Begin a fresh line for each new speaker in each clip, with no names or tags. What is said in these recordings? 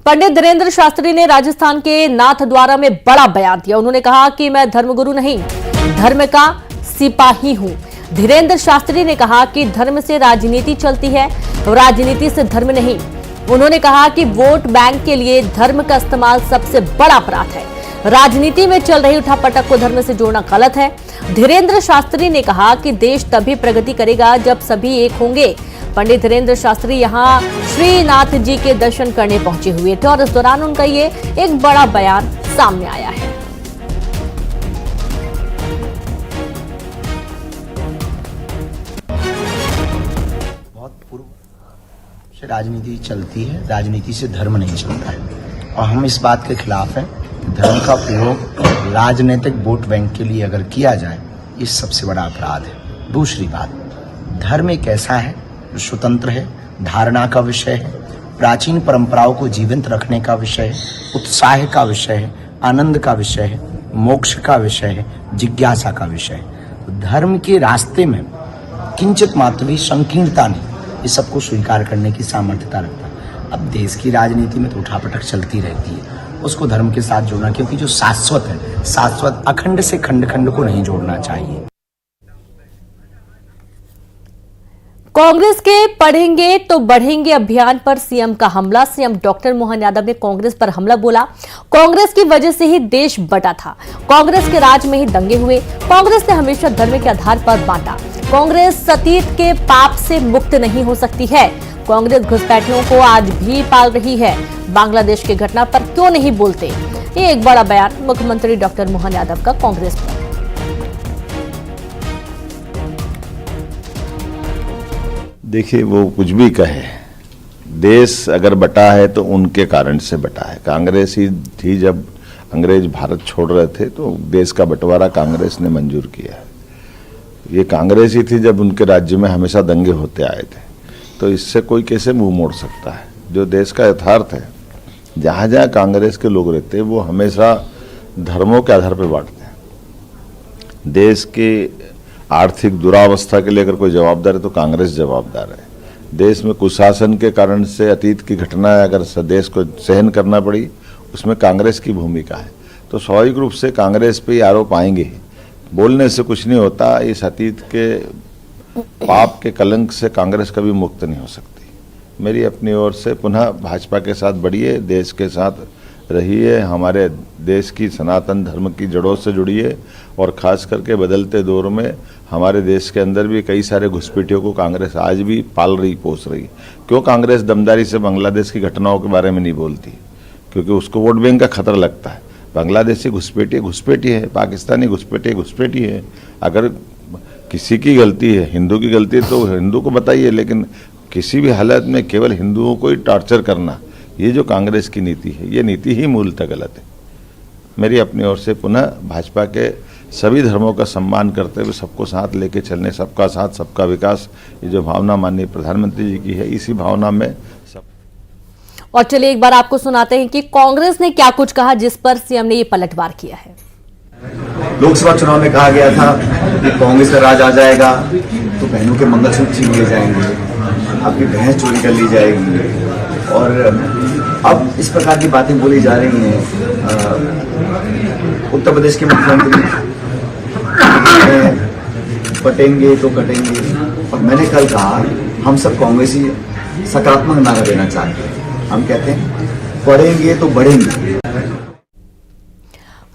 पंडित धीरेन्द्र शास्त्री ने राजस्थान के नाथद्वारा में बड़ा बयान दिया। उन्होंने कहा कि मैं धर्मगुरु नहीं, धर्म का सिपाही हूं। धीरेन्द्र शास्त्री ने कहा कि धर्म से राजनीति चलती है, राजनीति से धर्म नहीं। उन्होंने कहा कि वोट बैंक के लिए धर्म का इस्तेमाल सबसे बड़ा अपराध है। राजनीति में चल रही उठापटक को धर्म से जोड़ना गलत है। धीरेन्द्र शास्त्री ने कहा कि देश तभी प्रगति करेगा जब सभी एक होंगे। पंडित धीरेन्द्र शास्त्री यहां श्रीनाथ जी के दर्शन करने पहुंचे हुए थे और इस दौरान उनका ये एक बड़ा बयान सामने आया है।
बहुत पूर्व से राजनीति चलती है, राजनीति से धर्म नहीं चलता है और हम इस बात के खिलाफ हैं। धर्म का प्रयोग राजनीतिक वोट बैंक के लिए अगर किया जाए, ये सबसे बड़ा अपराध है। दूसरी बात, धर्म एक ऐसा है जो स्वतंत्र है, धारणा का विषय है, प्राचीन परंपराओं को जीवंत रखने का विषय है, उत्साह का विषय है, आनंद का विषय है, मोक्ष का विषय है, जिज्ञासा का विषय है। तो धर्म के रास्ते में किंचित मात्र भी संकीर्णता नहीं, इस सबको स्वीकार करने की सामर्थ्यता रखता है। अब देश की राजनीति में तो उठापटक चलती रहती है, उसको धर्म के साथ जोड़ना, क्योंकि जो शाश्वत है, शाश्वत अखंड से खंड खंड को नहीं जोड़ना चाहिए।
कांग्रेस के पढ़ेंगे तो बढ़ेंगे अभियान पर सीएम का हमला। सीएम डॉक्टर मोहन यादव ने कांग्रेस पर हमला बोला। कांग्रेस की वजह से ही देश बटा था, कांग्रेस के राज में ही दंगे हुए, कांग्रेस ने हमेशा धर्म के आधार पर बांटा। कांग्रेस सतीत के पाप से मुक्त नहीं हो सकती है। कांग्रेस घुसपैठियों को आज भी पाल रही है। बांग्लादेश की घटना पर क्यों नहीं बोलते? ये एक बड़ा बयान मुख्यमंत्री डॉक्टर मोहन यादव का कांग्रेस पर।
देखिए, वो कुछ भी कहे, देश अगर बटा है तो उनके कारण से बटा है। कांग्रेस ही थी जब अंग्रेज भारत छोड़ रहे थे तो देश का बंटवारा कांग्रेस ने मंजूर किया है। ये कांग्रेस ही थी जब उनके राज्य में हमेशा दंगे होते आए थे। तो इससे कोई कैसे मुंह मोड़ सकता है? जो देश का यथार्थ है, जहाँ जहाँ कांग्रेस के लोग रहते हैं वो हमेशा धर्मों के आधार पर बांटते हैं। देश के आर्थिक दुरावस्था के लिए अगर कोई जवाबदार है तो कांग्रेस जवाबदार है। देश में कुशासन के कारण से अतीत की घटनाएं अगर देश को सहन करना पड़ी, उसमें कांग्रेस की भूमिका है। तो स्वाभाविक रूप से कांग्रेस पे आरोप आएंगे। बोलने से कुछ नहीं होता। इस अतीत के पाप के कलंक से कांग्रेस कभी मुक्त नहीं हो सकती। मेरी अपनी ओर से पुनः भाजपा के साथ बढ़िए, देश के साथ रहिए, हमारे देश की सनातन धर्म की जड़ों से जुड़िए और खास करके बदलते दौर में हमारे देश के अंदर भी कई सारे घुसपैठियों को कांग्रेस आज भी पाल रही, पोस रही। क्यों कांग्रेस दमदारी से बांग्लादेश की घटनाओं के बारे में नहीं बोलती? क्योंकि उसको वोट बैंक का खतरा लगता है। बांग्लादेशी घुसपैठी घुसपैठी है, पाकिस्तानी घुसपैठी घुसपैठी है। अगर किसी की गलती है, हिंदू की गलती है तो हिंदू को बताइए, लेकिन किसी भी हालत में केवल हिंदुओं को ही टॉर्चर करना, ये जो कांग्रेस की नीति है, ये नीति ही मूलतः गलत है। मेरी अपनी ओर से पुनः भाजपा के सभी धर्मों का सम्मान करते हुए सबको साथ लेके चलने, सबका साथ सबका विकास, ये जो भावना माननीय प्रधानमंत्री जी की है, इसी भावना में सब।
और चलिए एक बार आपको सुनाते हैं कि कांग्रेस ने क्या कुछ कहा जिस पर सीएम ने ये पलटवार किया है।
लोकसभा चुनाव में कहा गया था कि कांग्रेस का राज आ जाएगा तो बहनों के मंगलसूत्र छीन लिए जाएंगे, आपकी भैंस चोरी कर ली जाएगी, और अब इस प्रकार की बातें बोली जा रही हैं। उत्तर प्रदेश के मुख्यमंत्री बटेंगे तो कटेंगे, और मैंने कल कहा हम सब कांग्रेसी सकारात्मक नारा देना चाहते हैं। हम कहते हैं पढ़ेंगे तो बढ़ेंगे।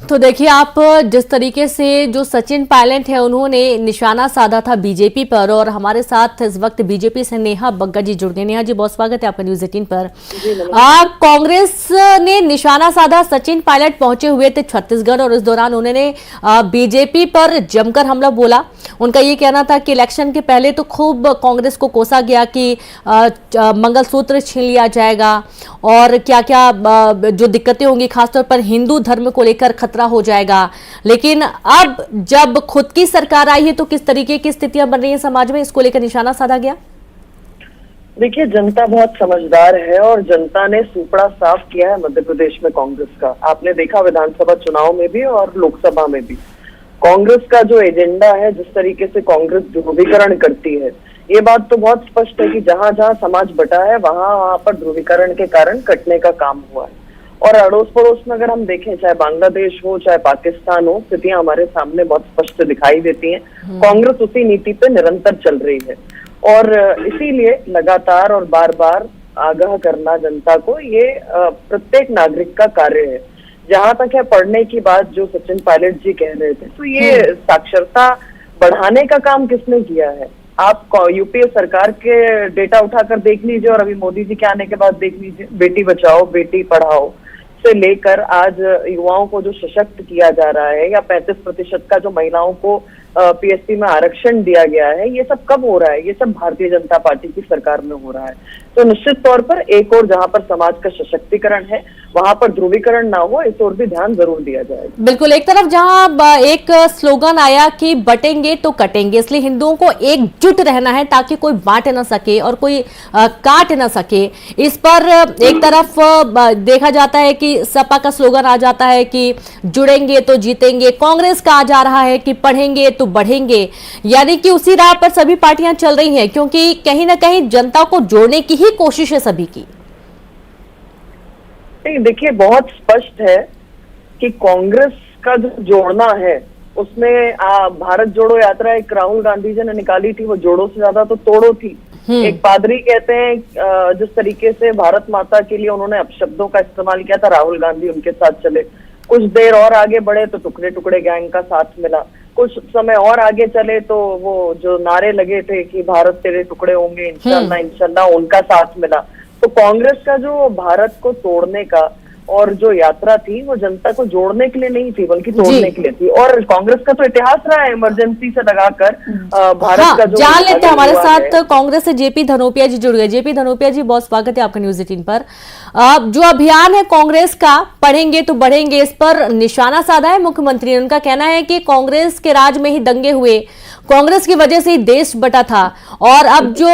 तो देखिए आप, जिस तरीके से जो सचिन पायलट है उन्होंने निशाना साधा था बीजेपी पर, और हमारे साथ इस वक्त बीजेपी से नेहा बग्गा जी जुड़ गए। नेहा जी, बहुत स्वागत है आपका न्यूज़ 18 पर। कांग्रेस ने निशाना साधा, सचिन पायलट पहुंचे हुए थे छत्तीसगढ़ और इस दौरान उन्होंने बीजेपी पर जमकर हमला बोला। उनका ये कहना था कि इलेक्शन के पहले तो खूब कांग्रेस को कोसा गया कि मंगलसूत्र छीन लिया जाएगा और क्या क्या जो दिक्कतें होंगी, खासतौर पर हिंदू धर्म को लेकर खतरा हो जाएगा। लेकिन अब जब खुद की सरकार आई है तो किस तरीके की स्थितियां बन रही हैं समाज में, इसको लेकर निशाना साधा गया।
देखिए, जनता बहुत समझदार है और जनता ने सुपड़ा साफ किया है मध्य प्रदेश में कांग्रेस का। आपने देखा विधानसभा चुनाव में भी और लोकसभा में भी कांग्रेस का जो एजेंडा है, जिस तरीके से कांग्रेस ध्रुवीकरण करती है, ये बात तो बहुत स्पष्ट है कि जहां जहां समाज बटा है वहां वहां पर ध्रुवीकरण के कारण कटने का काम हुआ है। और अड़ोस पड़ोस में अगर हम देखें, चाहे बांग्लादेश हो चाहे पाकिस्तान हो, स्थितियां हमारे सामने बहुत स्पष्ट दिखाई देती हैं। कांग्रेस उसी नीति पे निरंतर चल रही है और इसीलिए लगातार और बार बार आगाह करना जनता को ये प्रत्येक नागरिक का कार्य है। जहां तक है पढ़ने की बात, जो सचिन पायलट जी कह रहे थे, तो ये साक्षरता बढ़ाने का काम किसने किया है? आप यूपीए सरकार के डेटा उठाकर देख लीजिए और अभी मोदी जी के आने के बाद देख लीजिए। बेटी बचाओ बेटी पढ़ाओ से लेकर आज युवाओं को जो सशक्त किया जा रहा है, या 35% का जो महिलाओं को पीएससी में आरक्षण दिया गया है, ये सब कब हो रहा है? ये सब भारतीय जनता पार्टी की सरकार में हो रहा है। तो निश्चित तौर पर एक और जहां पर समाज का सशक्तिकरण है, वहां पर ध्रुवीकरण ना हो, इस ओर भी ध्यान जरूर दिया जाएगा।
बिल्कुल, एक तरफ जहां एक स्लोगन आया कि बटेंगे तो कटेंगे, इसलिए हिंदुओं को एकजुट रहना है ताकि कोई बांट ना सके और कोई काट ना सके। इस पर एक तरफ देखा जाता है कि सपा का स्लोगन आ जाता है कि जुड़ेंगे तो जीतेंगे, कांग्रेस का आ जा रहा है कि पढ़ेंगे तो बढ़ेंगे, यानी कि उसी राह पर सभी पार्टियां चल रही हैं, क्योंकि कहीं ना कहीं जनता को जोड़ने की ही कोशिश है सभी की।
देखिए, बहुत स्पष्ट है कि कांग्रेस का जो जोड़ना है उसमें भारत जोड़ो यात्रा एक राहुल गांधी जी ने निकाली थी, वो जोड़ो से ज्यादा तो तोड़ो थी। एक पादरी कहते हैं जिस तरीके से भारत माता के लिए उन्होंने अपशब्दों का इस्तेमाल किया था, राहुल गांधी उनके साथ चले। कुछ देर और आगे बढ़े तो टुकड़े टुकड़े गैंग का साथ मिला। कुछ समय और आगे चले तो वो जो नारे लगे थे कि भारत तेरे टुकड़े होंगे इंशाल्लाह इंशाल्लाह, उनका साथ मिला। तो कांग्रेस का जो भारत को तोड़ने का और जो यात्रा थी वो जनता को जोड़ने के लिए नहीं थी बल्कि तोड़ने के लिए थी। और कांग्रेस का तो इतिहास रहा है इमरजेंसी से लगाकर भारत का जो
जान लेते हैं। हमारे साथ कांग्रेस से जेपी धनोपिया जी जुड़ गए। जेपी धनोपिया जी, बहुत स्वागत है आपका न्यूज 18 पर। जो अभियान है कांग्रेस का पढ़ेंगे तो बढ़ेंगे, इस पर निशाना साधा है मुख्यमंत्री ने। उनका कहना है कि कांग्रेस के राज में ही दंगे हुए, कांग्रेस की वजह से ही देश बटा था, और अब जो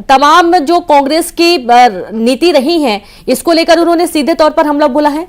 तमाम जो कांग्रेस की नीति रही है इसको लेकर उन्होंने सीधे तौर पर हमला बोला है।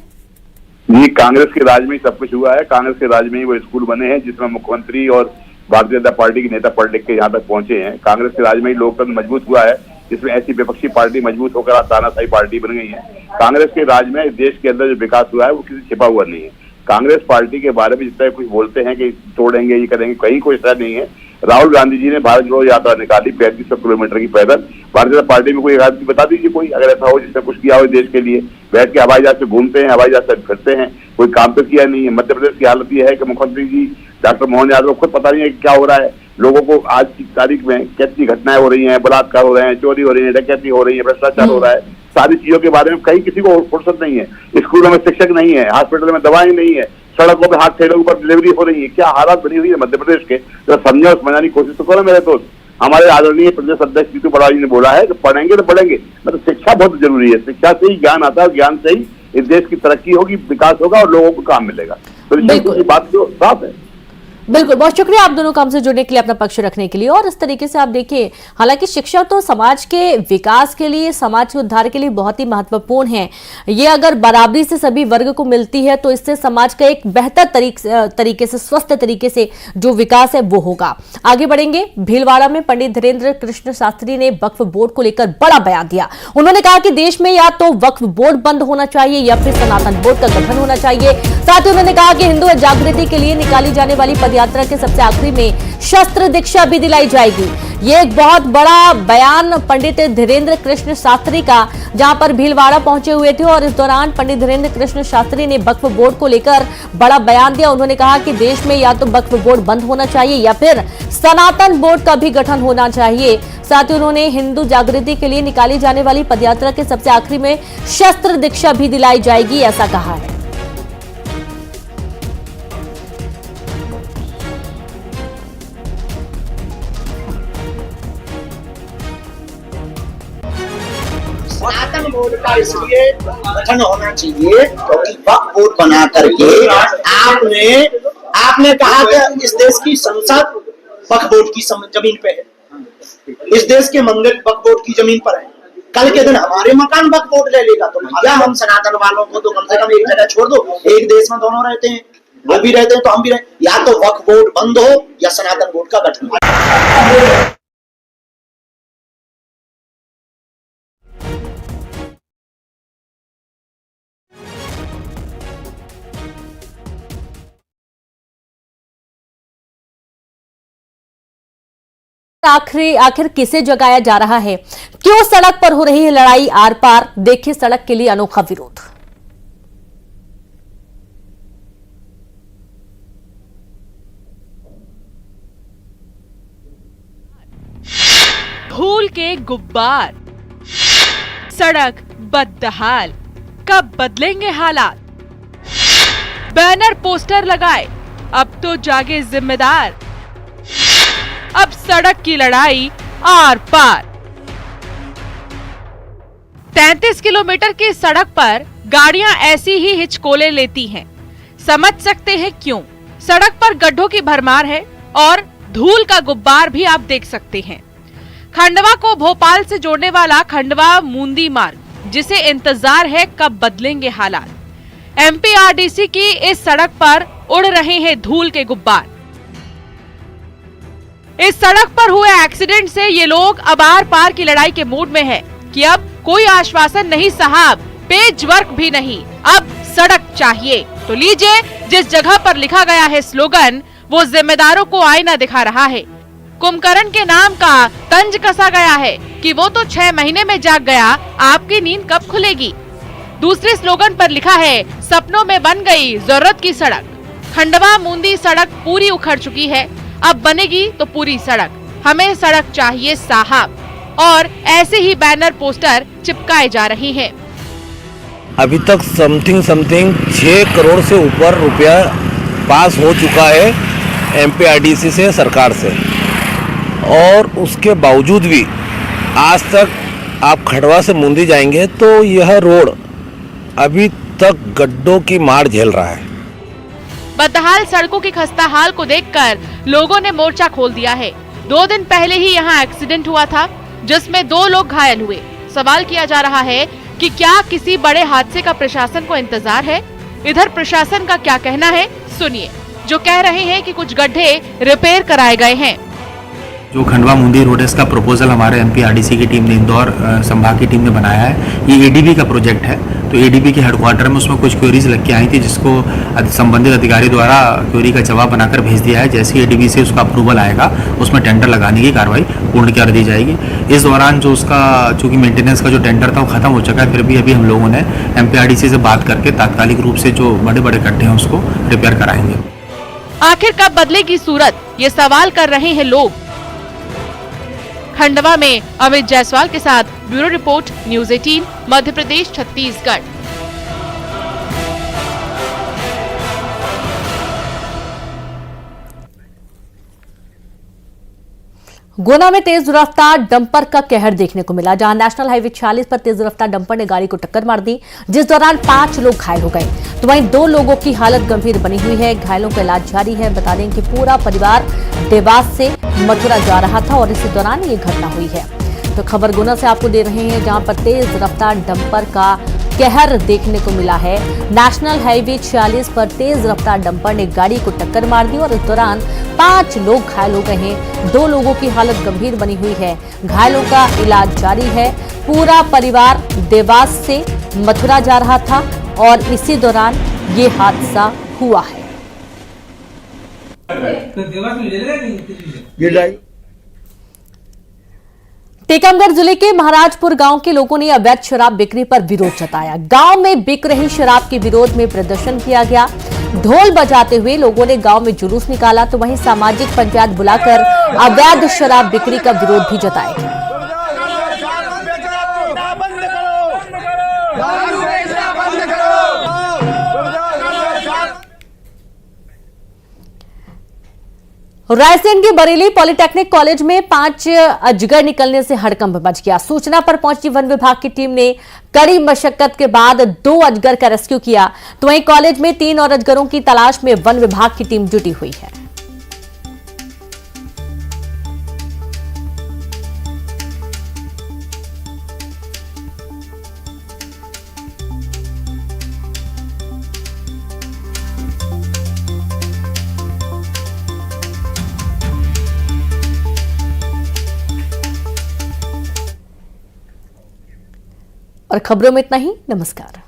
जी, कांग्रेस के राज में ही सब कुछ हुआ है। कांग्रेस के राज में ही वो स्कूल बने हैं जिसमें मुख्यमंत्री और भारतीय जनता पार्टी के नेता पढ़ लिख के यहाँ तक पहुंचे हैं। कांग्रेस के राज में ही लोकतंत्र मजबूत हुआ है, जिसमें ऐसी विपक्षी पार्टी मजबूत होकर आज तानाशाही पार्टी बन गई है। कांग्रेस के राज में देश के अंदर जो विकास हुआ है वो किसी छिपा हुआ नहीं है। कांग्रेस पार्टी के बारे में जितना कुछ बोलते हैं कि तोड़ेंगे ये करेंगे, कहीं कोई ऐसा नहीं है। राहुल गांधी जी ने भारत जोड़ो यात्रा निकाली 3500 किलोमीटर की पैदल। भारतीय जनता पार्टी में कोई एक आदमी बता दीजिए कोई, अगर ऐसा हो जिसने कुछ किया हो देश के लिए। बैठ के हवाई जहाज से घूमते हैं, हवाई जहाज से फिरते हैं, कोई काम तो किया नहीं है। मध्य प्रदेश की हालत यह है कि मुख्यमंत्री जी डॉक्टर मोहन यादव खुद पता नहीं है क्या हो रहा है। लोगों को आज की तारीख में कैसी घटनाएं हो रही हैं, बलात्कार हो रहे हैं, चोरी हो रही है, डकैती हो रही है, भ्रष्टाचार हो रहा है, सारी चीजों के बारे में कहीं किसी को फुर्सत नहीं है। स्कूलों में शिक्षक नहीं है, हॉस्पिटल में दवाएं नहीं है, सड़कों पे हाथ ठेलों पर डिलीवरी हो रही है। क्या हालात बनी हुई है मध्य प्रदेश के, तो समझे और समझाने की कोशिश तो करो मेरे दोस्त। हमारे आदरणीय प्रदेश अध्यक्ष जीतू पटवारी जी ने बोला है कि पढ़ेंगे तो बढ़ेंगे, मतलब शिक्षा बहुत जरूरी है। शिक्षा से ही ज्ञान आता है, ज्ञान से ही इस देश की तरक्की होगी, विकास होगा और लोगों को काम मिलेगा। तो ये बात जो साफ है।
बिल्कुल, बहुत शुक्रिया आप दोनों को हमसे जुड़ने के लिए, अपना पक्ष रखने के लिए। और इस तरीके से आप देखिए, हालांकि शिक्षा तो समाज के विकास के लिए, समाज के उद्धार के लिए बहुत ही महत्वपूर्ण है। ये अगर बराबरी से सभी वर्ग को मिलती है तो इससे समाज का एक बेहतर तरीके से, स्वस्थ तरीके से जो विकास है वो होगा। आगे बढ़ेंगे। भीलवाड़ा में पंडित धीरेन्द्र कृष्ण शास्त्री ने वक्फ बोर्ड को लेकर बड़ा बयान दिया। उन्होंने कहा कि देश में या तो वक्फ बोर्ड बंद होना चाहिए या फिर सनातन बोर्ड का गठन होना चाहिए। साथ ही उन्होंने कहा कि हिंदू जागृति के लिए निकाली जाने वाली यात्रा के सबसे आखिरी में शस्त्र दीक्षा भी दिलाई जाएगी। ये एक बहुत बड़ा बयान पंडित धीरेन्द्र कृष्ण शास्त्री का, जहां पर भीलवाड़ा पहुंचे हुए थे और इस दौरान पंडित धीरेन्द्र कृष्ण शास्त्री ने वक्फ बोर्ड को लेकर बड़ा बयान दिया। उन्होंने कहा कि देश में या तो वक्फ बोर्ड बंद होना चाहिए या फिर सनातन बोर्ड का भी गठन होना चाहिए। साथ ही उन्होंने हिंदू जागृति के लिए निकाली जाने वाली पदयात्रा के सबसे आखिरी में शस्त्र दीक्षा भी दिलाई जाएगी, ऐसा कहा है।
सनातन बोर्ड का इसलिए गठन होना चाहिए क्योंकि वक्फ बोर्ड बना करके आपने कहा कि इस देश की संसद वक्फ बोर्ड की जमीन पे है, इस देश के मंदिर वक्फ बोर्ड की जमीन पर है। कल के दिन हमारे मकान वक्फ बोर्ड ले लेगा तो भैया हम सनातन वालों को तो कम से कम एक जगह छोड़ दो। एक देश में दोनों रहते हैं, वो भी रहते हैं तो हम भी रहते। या तो वक्फ बोर्ड बंद हो या सनातन बोर्ड का गठन हो।
आखिर किसे जगाया जा रहा है? क्यों सड़क पर हो रही है लड़ाई आर पार? देखिए सड़क के लिए अनोखा विरोध।
धूल के गुब्बार, सड़क बदहाल, कब बदलेंगे हालात? बैनर पोस्टर लगाए, अब तो जागे जिम्मेदार, अब सड़क की लड़ाई आर पार। 33 किलोमीटर की सड़क पर गाड़ियां ऐसी ही हिचकोले लेती हैं। समझ सकते हैं क्यों। सड़क पर गड्ढों की भरमार है और धूल का गुब्बार भी आप देख सकते हैं। खंडवा को भोपाल से जोड़ने वाला खंडवा मूंदी मार्ग, जिसे इंतजार है कब बदलेंगे हालात। एमपीआरडीसी की इस सड़क पर उड़ रहे हैं धूल के गुब्बार। इस सड़क पर हुए एक्सीडेंट से ये लोग अब आर पार की लड़ाई के मूड में है कि अब कोई आश्वासन नहीं साहब, पेज वर्क भी नहीं, अब सड़क चाहिए। तो लीजिए, जिस जगह पर लिखा गया है स्लोगन, वो जिम्मेदारों को आईना दिखा रहा है। कुंभकर्ण के नाम का तंज कसा गया है कि वो तो 6 महीने में जाग गया, आपकी नींद कब खुलेगी। दूसरे स्लोगन पर लिखा है, सपनों में बन गई जरूरत की सड़क। खंडवा मूंदी सड़क पूरी उखड़ चुकी है, अब बनेगी तो पूरी सड़क, हमें सड़क चाहिए साहब। और ऐसे ही बैनर पोस्टर चिपकाए जा रहे हैं।
अभी तक समथिंग 6 करोड़ से ऊपर रुपया पास हो चुका है एमपीआरडीसी से, सरकार से, और उसके बावजूद भी आज तक आप खंडवा से मूंदी जाएंगे तो यह रोड अभी तक गड्ढों की मार झेल रहा है।
बदहाल सड़कों की खस्ता हाल को देखकर लोगों ने मोर्चा खोल दिया है। 2 दिन पहले ही यहाँ एक्सीडेंट हुआ था, जिसमें 2 लोग घायल हुए। सवाल किया जा रहा है कि क्या किसी बड़े हादसे का प्रशासन को इंतजार है? इधर प्रशासन का क्या कहना है, सुनिए। जो कह रहे हैं कि कुछ गड्ढे रिपेयर कराए गए हैं।
जो खंडवा मूंदी रोड है, इसका प्रपोजल हमारे एमपीआरडीसी की टीम ने, इंदौर संभाग की टीम ने बनाया है। ये एडीबी का प्रोजेक्ट है, तो एडीबी के हेडक्वार्टर में उसमें कुछ क्वेरीज लग के आई थी, जिसको संबंधित अधिकारी द्वारा क्वेरी का जवाब बनाकर भेज दिया है। जैसे ही एडीबी से उसका अप्रूवल आएगा, उसमें टेंडर लगाने की कार्रवाई पूर्ण कर दी जाएगी। इस दौरान जो उसका चूंकि मेंटेनेंस का जो टेंडर था वो खत्म हो चुका है, फिर भी अभी हम लोगों ने एमपीआरडीसी से बात करके तात्कालिक रूप से जो बड़े बड़े गड्ढे हैं उसको रिपेयर कराएंगे।
आखिर कब बदलेगी सूरत, ये सवाल कर रहे हैं लोग। खंडवा में अमित जायसवाल के साथ bureau report, news 18, Madhya Pradesh, Chhattisgarh.
गुना में तेज रफ्तार डंपर का कहर देखने को मिला, जहां नेशनल हाईवे 46 पर तेज रफ्तार डंपर ने गाड़ी को टक्कर मार दी, जिस दौरान 5 लोग घायल हो गए। तो वहीं 2 लोगों की हालत गंभीर बनी हुई है, घायलों का इलाज जारी है। बता दें कि पूरा परिवार देवास से मथुरा जा रहा था और इसी दौरान ये घटना हुई है। तो खबर गुना से आपको दे रहे हैं, जहां पर तेज रफ्तार डंपर का कहर देखने को मिला है। नेशनल हाईवे 46 पर तेज रफ्तार डंपर ने गाड़ी को टक्कर मार दी और इस दौरान 5 लोग घायल हो गए हैं। 2 लोगों की हालत गंभीर बनी हुई है, घायलों का इलाज जारी है। पूरा परिवार देवास से मथुरा जा रहा था और इसी दौरान ये हादसा हुआ है। टीकमगढ़ जिले के महाराजपुर गांव के लोगों ने अवैध शराब बिक्री पर विरोध जताया। गांव में बिक रही शराब के विरोध में प्रदर्शन किया गया। ढोल बजाते हुए लोगों ने गांव में जुलूस निकाला, तो वहीं सामाजिक पंचायत बुलाकर अवैध शराब बिक्री का विरोध भी जताया। रायसेन के बरेली पॉलिटेक्निक कॉलेज में 5 अजगर निकलने से हड़कंप मच गया। सूचना पर पहुंची वन विभाग की टीम ने कड़ी मशक्कत के बाद 2 अजगर का रेस्क्यू किया। तो वहीं कॉलेज में 3 और अजगरों की तलाश में वन विभाग की टीम जुटी हुई है। और खबरों में इतना ही। नमस्कार।